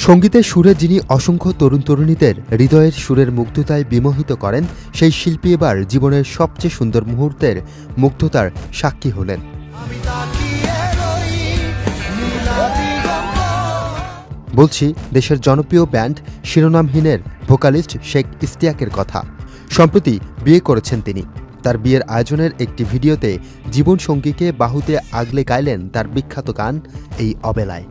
সঙ্গীতের সুরে যিনি অসংখ্য তরুণ তরুণীদের হৃদয়ের সুরের মুগ্ধতায় বিমোহিত করেন, সেই শিল্পী এবার জীবনের সবচেয়ে সুন্দর মুহূর্তের মুগ্ধতার সাক্ষী হলেন। বলছি দেশের জনপ্রিয় ব্যান্ড শিরোনামহীনের ভোকালিস্ট শেখ ইশতিয়াকের কথা। সম্প্রতি বিয়ে করেছেন তিনি। তার বিয়ের আয়োজনের একটি ভিডিওতে জীবনসঙ্গীকে বাহুতে আগলে গাইলেন তার বিখ্যাত গান এই অবেলায়।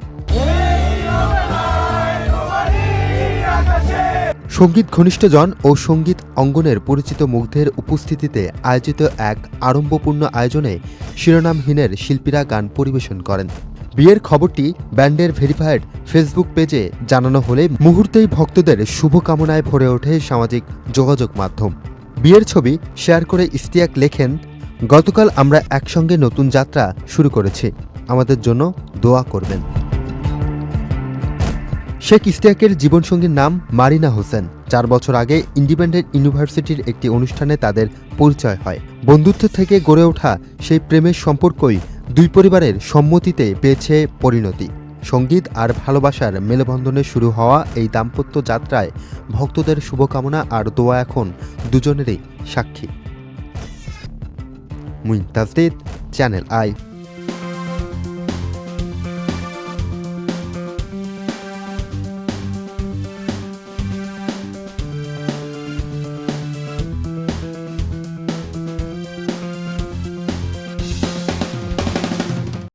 সঙ্গীত ঘনিষ্ঠজন ও সঙ্গীত অঙ্গনের পরিচিত মুগ্ধের উপস্থিতিতে আয়োজিত এক আড়ম্বরপূর্ণ আয়োজনে শিরোনামহীনের শিল্পীরা গান পরিবেশন করেন। বিয়ের খবরটি ব্যান্ডের ভেরিফাইড ফেসবুক পেজে জানানো হলে মুহূর্তেই ভক্তদের শুভকামনায় ভরে ওঠে সামাজিক যোগাযোগ মাধ্যম। বিয়ের ছবি শেয়ার করে ইশতিয়াক লেখেন, গতকাল আমরা একসঙ্গে নতুন যাত্রা শুরু করেছি, আমাদের জন্য দোয়া করবেন। শেখ ইশতিয়াকের জীবনসঙ্গীর নাম মারিনা হোসেন। 4 বছর আগে ইন্ডিপেন্ডেন্ট ইউনিভার্সিটির একটি অনুষ্ঠানে তাদের পরিচয় হয়। বন্ধুত্ব থেকে গড়ে ওঠা সেই প্রেমের সম্পর্কই দুই পরিবারের সম্মতিতে পেয়েছে পরিণতি। সঙ্গীত আর ভালোবাসার মেলবন্ধনে শুরু হওয়া এই দাম্পত্য যাত্রায় ভক্তদের শুভকামনা আর দোয়া এখন দুজনেরই সাক্ষী। Muin Tajdid, channel I.